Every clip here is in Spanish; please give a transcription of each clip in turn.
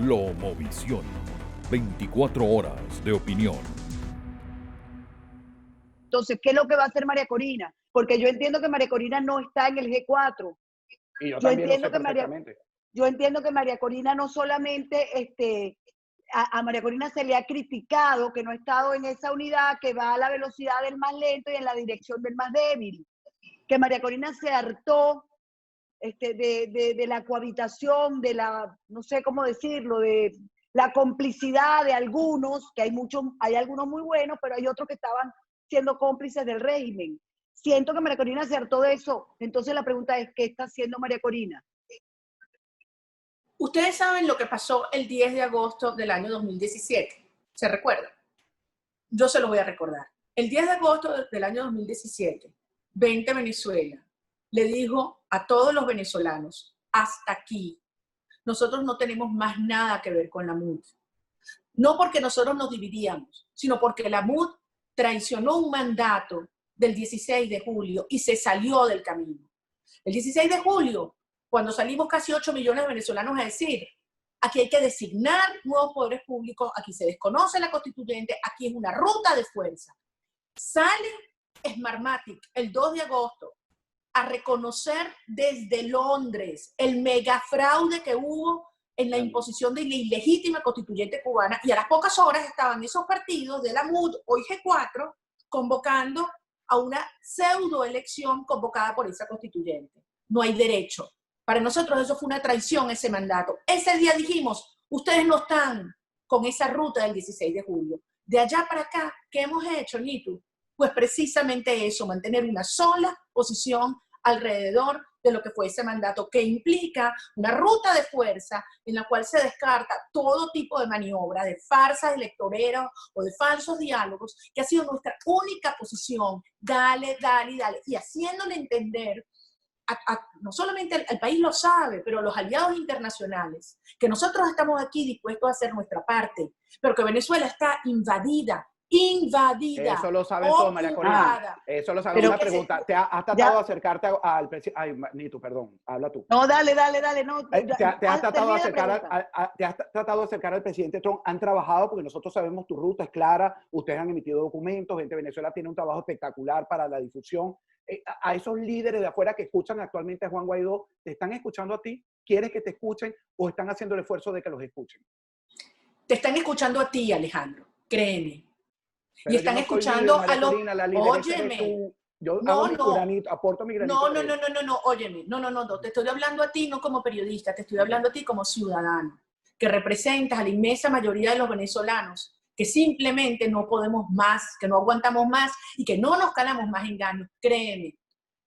Glomovisión, 24 horas de opinión. Entonces, ¿qué es lo que va a hacer María Corina? Porque yo entiendo que María Corina no está en el G4. Y yo también lo sé perfectamente. Yo entiendo que María Corina no solamente, a María Corina se le ha criticado que no ha estado en esa unidad que va a la velocidad del más lento y en la dirección del más débil. Que María Corina se hartó de la cohabitación, de la, no sé cómo decirlo, de la complicidad de algunos, que hay algunos muy buenos, pero hay otros que estaban siendo cómplices del régimen. Siento que María Corina se hartó de eso. Entonces la pregunta es, ¿qué está haciendo María Corina? Ustedes saben lo que pasó el 10 de agosto del año 2017. ¿Se recuerdan? Yo se lo voy a recordar. El 10 de agosto del año 2017, 20 Venezuela le dijo a todos los venezolanos, hasta aquí, nosotros no tenemos más nada que ver con la MUD. No porque nosotros nos dividíamos, sino porque la MUD traicionó un mandato del 16 de julio y se salió del camino. El 16 de julio, cuando salimos casi 8 millones de venezolanos a decir, aquí hay que designar nuevos poderes públicos, aquí se desconoce la constituyente, aquí es una ruta de fuerza. Sale Smartmatic el 2 de agosto a reconocer desde Londres el megafraude que hubo en la imposición de la ilegítima constituyente cubana, y a las pocas horas estaban esos partidos de la MUD, hoy G4, convocando a una pseudoelección convocada por esa constituyente. No hay derecho. Para nosotros eso fue una traición, ese mandato. Ese día dijimos, ustedes no están con esa ruta del 16 de julio. De allá para acá, ¿qué hemos hecho, Nitu? Pues precisamente eso, mantener una sola posición alrededor de lo que fue ese mandato, que implica una ruta de fuerza en la cual se descarta todo tipo de maniobra, de farsas electoreras o de falsos diálogos, que ha sido nuestra única posición, dale, dale, dale, y haciéndole entender, no solamente el país lo sabe, pero los aliados internacionales, que nosotros estamos aquí dispuestos a hacer nuestra parte, pero que Venezuela está invadida. Eso lo saben todos, María Corina. Eso lo saben. Una pregunta. ¿Te has tratado de acercarte al presidente? Ay, Nitu, perdón. Habla tú. No, dale. No, ¿Te has tratado de acercar al presidente Trump? ¿Han trabajado? Porque nosotros sabemos tu ruta es clara. Ustedes han emitido documentos. Gente de Venezuela tiene un trabajo espectacular para la difusión. A esos líderes de afuera que escuchan actualmente a Juan Guaidó, ¿te están escuchando a ti? ¿Quieres que te escuchen o están haciendo el esfuerzo de que los escuchen? Te están escuchando a ti, Alejandro. Créeme. Pero y están escuchando a los... Óyeme. Yo aporto mi granito. Óyeme. No, te estoy hablando a ti no como periodista, te estoy hablando a ti como ciudadano, que representas a la inmensa mayoría de los venezolanos, que simplemente no podemos más, que no aguantamos más y que no nos calamos más engaños. Créeme,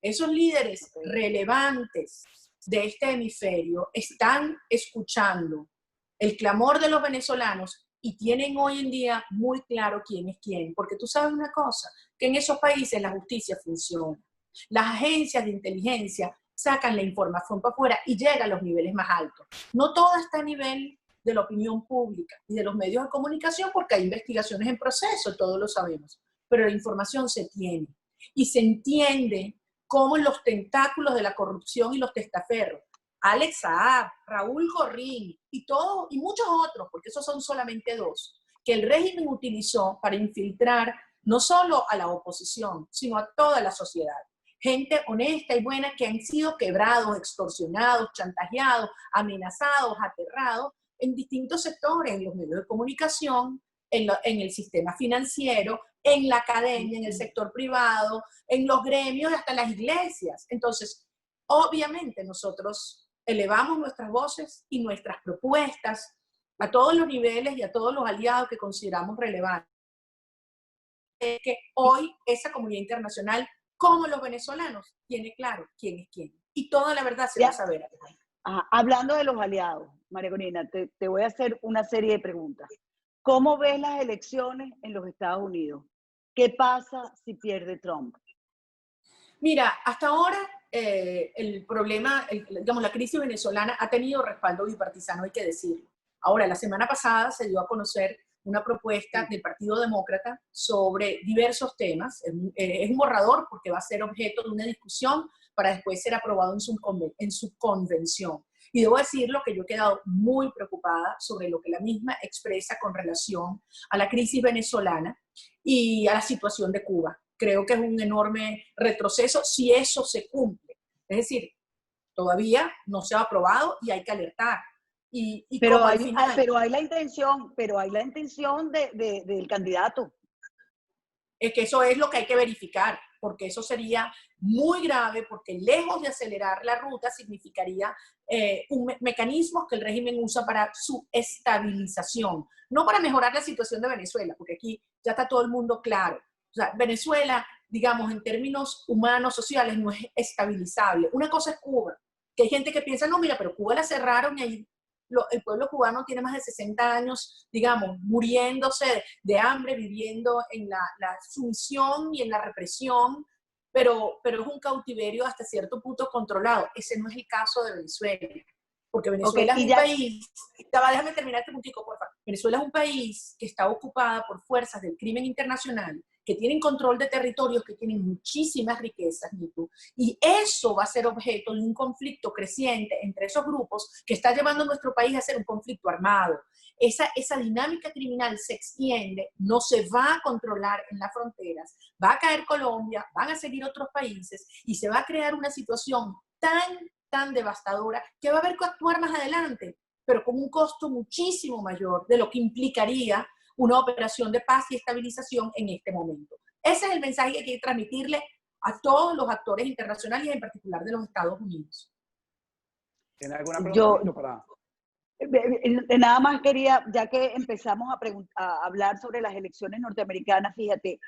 esos líderes relevantes de este hemisferio están escuchando el clamor de los venezolanos y tienen hoy en día muy claro quién es quién. Porque tú sabes una cosa, que en esos países la justicia funciona. Las agencias de inteligencia sacan la información para afuera y llega a los niveles más altos. No todo está a nivel de la opinión pública y de los medios de comunicación porque hay investigaciones en proceso, todos lo sabemos. Pero la información se tiene y se entiende cómo los tentáculos de la corrupción y los testaferros, Alex Saab, Raúl Gorrín y muchos otros, porque esos son solamente dos, que el régimen utilizó para infiltrar no solo a la oposición, sino a toda la sociedad. Gente honesta y buena que han sido quebrados, extorsionados, chantajeados, amenazados, aterrados en distintos sectores, en los medios de comunicación, en el sistema financiero, en la academia, en el sector privado, en los gremios y hasta en las iglesias. Entonces, obviamente nosotros elevamos nuestras voces y nuestras propuestas a todos los niveles y a todos los aliados que consideramos relevantes. Que hoy esa comunidad internacional, como los venezolanos, tiene claro quién es quién. Y toda la verdad se va a saber. Hablando de los aliados, María Corina, te voy a hacer una serie de preguntas. ¿Cómo ves las elecciones en los Estados Unidos? ¿Qué pasa si pierde Trump? Mira, hasta ahora el problema, digamos, la crisis venezolana ha tenido respaldo bipartisano, hay que decirlo. Ahora, la semana pasada se dio a conocer una propuesta del Partido Demócrata sobre diversos temas. Es un borrador porque va a ser objeto de una discusión para después ser aprobado en su convención. Y debo decirlo que yo he quedado muy preocupada sobre lo que la misma expresa con relación a la crisis venezolana y a la situación de Cuba. Creo que es un enorme retroceso si eso se cumple. Es decir, todavía no se ha aprobado y hay que alertar. Y Pero como al hay, final, pero hay la intención del candidato. es que eso es lo que hay que verificar, porque eso sería muy grave, porque lejos de acelerar la ruta significaría mecanismos que el régimen usa para su estabilización, no para mejorar la situación de Venezuela, porque aquí ya está todo el mundo claro. O sea, Venezuela, digamos, en términos humanos, sociales, no es estabilizable. Una cosa es Cuba, que hay gente que piensa, no, mira, pero Cuba la cerraron y ahí el pueblo cubano tiene más de 60 años, digamos, muriéndose de hambre, viviendo en la sumisión y en la represión, pero es un cautiverio hasta cierto punto controlado. Ese no es el caso de Venezuela, porque Venezuela Okay, es un país, déjame terminar este puntico, por favor. Venezuela es un país que está ocupada por fuerzas del crimen internacional, que tienen control de territorios, que tienen muchísimas riquezas, Nico, y eso va a ser objeto de un conflicto creciente entre esos grupos que está llevando a nuestro país a ser un conflicto armado. Esa dinámica criminal se extiende, no se va a controlar en las fronteras, va a caer Colombia, van a seguir otros países y se va a crear una situación tan devastadora que va a haber que actuar más adelante, pero con un costo muchísimo mayor de lo que implicaría una operación de paz y estabilización en este momento. Ese es el mensaje que hay que transmitirle a todos los actores internacionales y en particular de los Estados Unidos. ¿Tiene alguna pregunta? Yo Para... nada más quería, ya que empezamos a hablar sobre las elecciones norteamericanas, fíjate,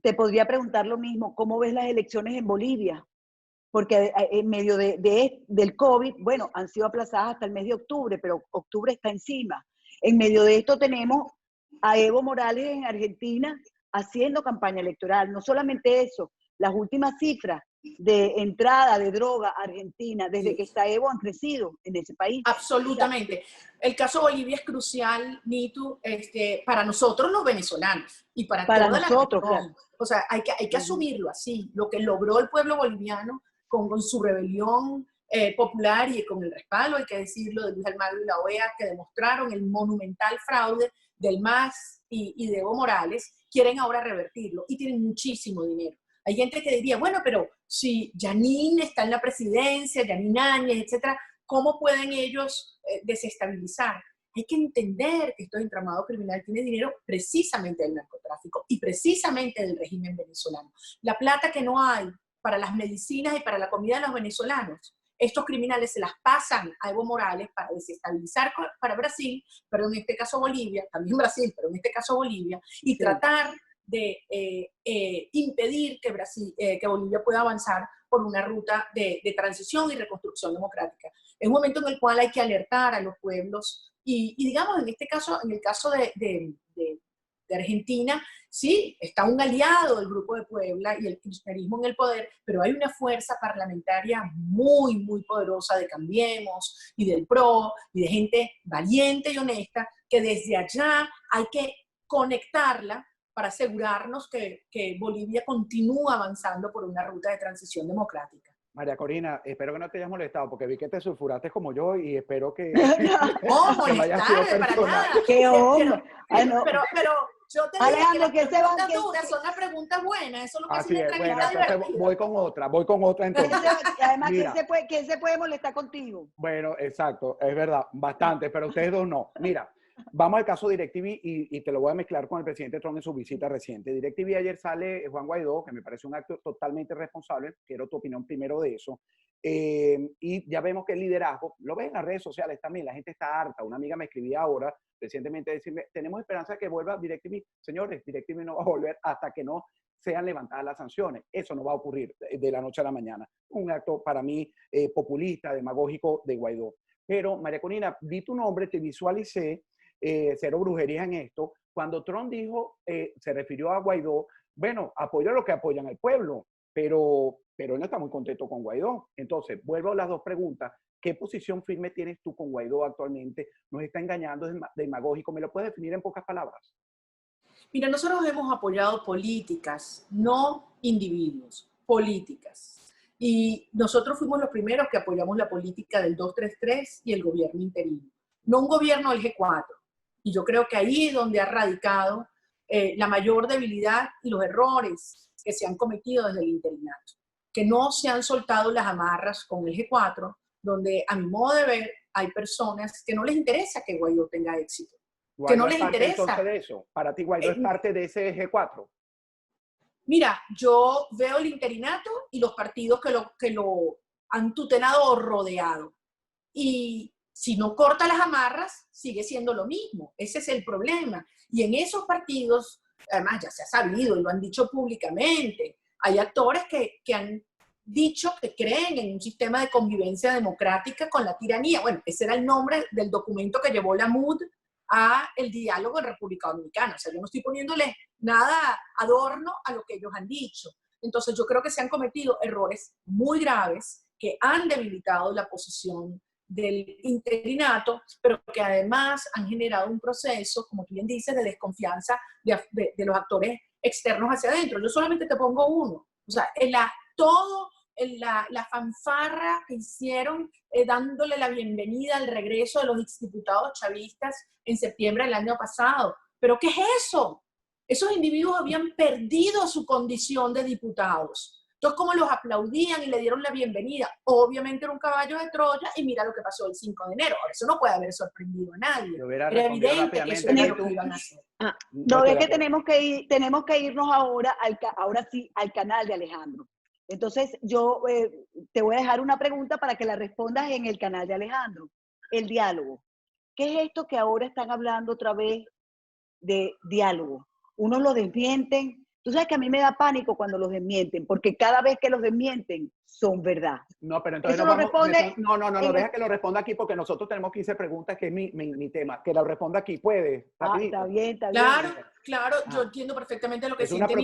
te podría preguntar lo mismo, ¿cómo ves las elecciones en Bolivia? Porque en medio del COVID, bueno, han sido aplazadas hasta el mes de octubre, pero octubre está encima. En medio de esto tenemos a Evo Morales en Argentina haciendo campaña electoral. No solamente eso, las últimas cifras de entrada de droga a Argentina desde que está Evo han crecido en ese país. Absolutamente. El caso Bolivia es crucial, Nitu, para nosotros los venezolanos y para toda nosotros, la región. claro. O sea, hay que asumirlo así. Lo que logró el pueblo boliviano con su rebelión popular y con el respaldo, hay que decirlo, de Luis Almagro y la OEA, que demostraron el monumental fraude del MAS y de Evo Morales, quieren ahora revertirlo y tienen muchísimo dinero. Hay gente que diría, bueno, pero si Yanine está en la presidencia, Yanine Áñez, etcétera, ¿cómo pueden ellos desestabilizar? Hay que entender que este entramado criminal tiene dinero precisamente del narcotráfico y precisamente del régimen venezolano. La plata que no hay para las medicinas y para la comida de los venezolanos, estos criminales se las pasan a Evo Morales para desestabilizar para Brasil, pero en este caso Bolivia, también Brasil, pero en este caso Bolivia, y tratar de impedir que Bolivia pueda avanzar por una ruta de transición y reconstrucción democrática. Es un momento en el cual hay que alertar a los pueblos y digamos, en este caso, en el caso de Argentina, sí, está un aliado del Grupo de Puebla y el kirchnerismo en el poder, pero hay una fuerza parlamentaria muy poderosa de Cambiemos y del PRO y de gente valiente y honesta que desde allá hay que conectarla para asegurarnos que Bolivia continúa avanzando por una ruta de transición democrática. María Corina, espero que no te hayas molestado porque vi que te sulfuraste como yo y espero que no molestar, para nada. ¡Qué hombre! Pero yo te Alejandro, dije que las preguntas duras son las preguntas buenas. Eso es lo que así es una es. entrevista Bueno, divertida. voy con otra entonces. Además, ¿quién se puede molestar contigo? Bueno, exacto, es verdad, bastante, pero ustedes dos no. Mira, vamos al caso DirecTV y te lo voy a mezclar con el presidente Trump en su visita reciente. DirecTV ayer sale Juan Guaidó, que me parece un acto totalmente responsable, quiero tu opinión primero de eso. Y ya vemos que el liderazgo, lo ven en las redes sociales también, la gente está harta. Una amiga me escribía ahora recientemente decirme, tenemos esperanza de que vuelva DirecTV. Señores, DirecTV no va a volver hasta que no sean levantadas las sanciones. Eso no va a ocurrir de la noche a la mañana. Un acto para mí populista, demagógico de Guaidó. Pero, María Corina, vi tu nombre, te visualicé, cero brujerías en esto. Cuando Trump dijo, se refirió a Guaidó, bueno, apoyo a lo que apoyan al pueblo, pero él no está muy contento con Guaidó. Entonces, vuelvo a las dos preguntas. ¿Qué posición firme tienes tú con Guaidó actualmente? ¿Nos está engañando, es demagógico? ¿Me lo puedes definir en pocas palabras? Mira, nosotros hemos apoyado políticas, no individuos, políticas. Y nosotros fuimos los primeros que apoyamos la política del 233 y el gobierno interino, no un gobierno del G4. Y yo creo que ahí es donde ha radicado la mayor debilidad y los errores que se han cometido desde el interinato, que no se han soltado las amarras con el G4, donde a mi modo de ver hay personas que no les interesa que Guaidó tenga éxito, que no les interesa. Entonces de eso, para ti Guaidó es parte de ese G4. Mira, yo veo el interinato y los partidos que lo han tutelado o rodeado. Y si no corta las amarras, sigue siendo lo mismo. Ese es el problema. Y en esos partidos, además ya se ha sabido y lo han dicho públicamente, hay actores que han dicho que creen en un sistema de convivencia democrática con la tiranía. Bueno, ese era el nombre del documento que llevó la MUD a el diálogo en República Dominicana. O sea, yo no estoy poniéndole nada adorno a lo que ellos han dicho. Entonces yo creo que se han cometido errores muy graves que han debilitado la posición del interinato, pero que además han generado un proceso, como tú bien dices, de desconfianza de los actores externos hacia adentro. Yo solamente te pongo uno. O sea, la fanfarra que hicieron dándole la bienvenida al regreso de los exdiputados chavistas en septiembre del año pasado. ¿Pero qué es eso? Esos individuos habían perdido su condición de diputados. Entonces, ¿cómo los aplaudían y le dieron la bienvenida? Obviamente era un caballo de Troya y mira lo que pasó el 5 de enero. Ahora, eso no puede haber sorprendido a nadie. Era evidente que eso era lo que iban a hacer. No, es que tenemos que irnos ahora, ahora sí, al canal de Alejandro. Entonces, yo te voy a dejar una pregunta para que la respondas en el canal de Alejandro. El diálogo. ¿Qué es esto que ahora están hablando otra vez de diálogo? Unos lo desmienten. Tú sabes que a mí me da pánico cuando los desmienten, porque cada vez que los desmienten son verdad. No, pero entonces deja que lo responda aquí porque nosotros tenemos 15 preguntas, que es mi tema. Que lo responda aquí, ¿puede? Está bien. Claro, yo entiendo perfectamente lo que sienten. Es una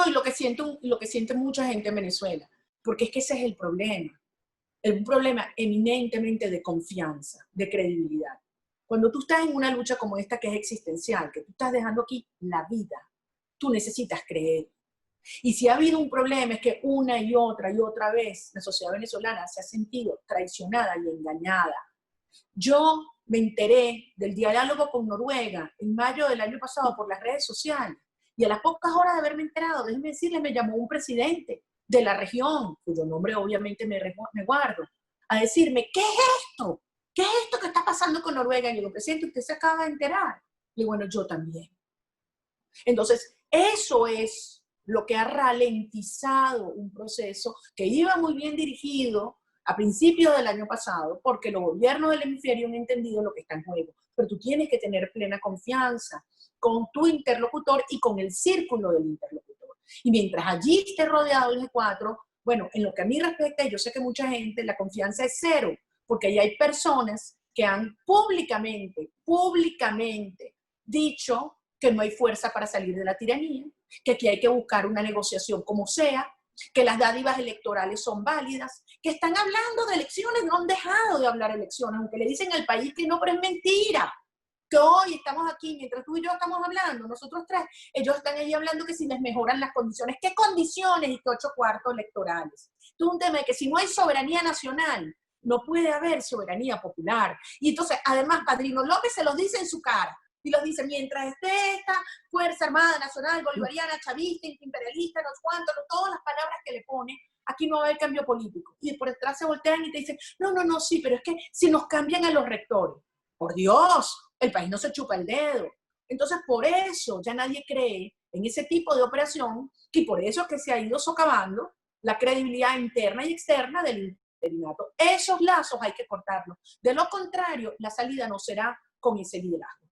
preocupación y lo que siente mucha gente en Venezuela, porque es que ese es el problema. Es un problema eminentemente de confianza, de credibilidad. Cuando tú estás en una lucha como esta que es existencial, que tú estás dejando aquí la vida, tú necesitas creer. Y si ha habido un problema es que una y otra vez la sociedad venezolana se ha sentido traicionada y engañada. Yo me enteré del diálogo con Noruega en mayo del año pasado por las redes sociales y a las pocas horas de haberme enterado, déjenme decirles, me llamó un presidente de la región, cuyo nombre obviamente me guardo, a decirme, ¿qué es esto? ¿Qué es esto que está pasando con Noruega? Y le digo, presidente, usted se acaba de enterar. Y bueno, yo también. Entonces, eso es lo que ha ralentizado un proceso que iba muy bien dirigido a principios del año pasado, porque los gobiernos del hemisferio han entendido lo que está en juego. Pero tú tienes que tener plena confianza con tu interlocutor y con el círculo del interlocutor. Y mientras allí esté rodeado el G4, bueno, en lo que a mí respecta, yo sé que mucha gente, la confianza es cero, porque ahí hay personas que han públicamente dicho que no hay fuerza para salir de la tiranía, que aquí hay que buscar una negociación como sea, que las dádivas electorales son válidas, que están hablando de elecciones, no han dejado de hablar de elecciones, aunque le dicen al país que no, pero es mentira, que hoy estamos aquí, mientras tú y yo estamos hablando, nosotros tres, ellos están ahí hablando que si les mejoran las condiciones, ¿qué condiciones y qué 8 cuartos electorales? Esto es un tema de que si no hay soberanía nacional, no puede haber soberanía popular. Y entonces, además, Padrino López se los dice en su cara. Y los dice, mientras esté esta Fuerza Armada Nacional, Bolivariana, Chavista, Imperialista, no sé cuánto, todas las palabras que le pone, aquí no va a haber cambio político. Y por detrás se voltean y te dicen, no, sí, pero es que si nos cambian a los rectores, por Dios, el país no se chupa el dedo. Entonces, por eso ya nadie cree en ese tipo de operación, y por eso es que se ha ido socavando la credibilidad interna y externa del interinato. Esos lazos hay que cortarlos. De lo contrario, la salida no será con ese liderazgo.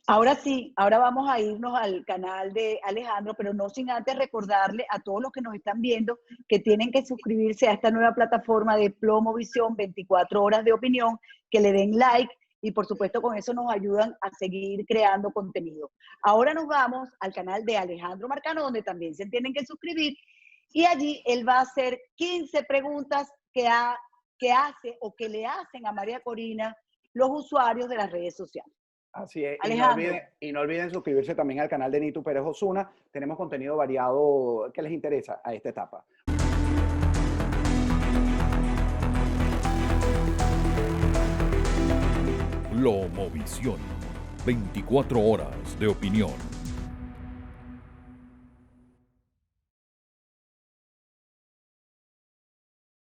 Ahora sí, ahora vamos a irnos al canal de Alejandro, pero no sin antes recordarle a todos los que nos están viendo que tienen que suscribirse a esta nueva plataforma de Plomovisión 24 horas de opinión, que le den like y por supuesto con eso nos ayudan a seguir creando contenido. Ahora nos vamos al canal de Alejandro Marcano, donde también se tienen que suscribir y allí él va a hacer 15 preguntas que hace o que le hacen a María Corina los usuarios de las redes sociales. Así es. Alejandro. Y no olviden suscribirse también al canal de Nitu Pérez Osuna. Tenemos contenido variado que les interesa a esta etapa. Glomovisión, 24 horas de opinión.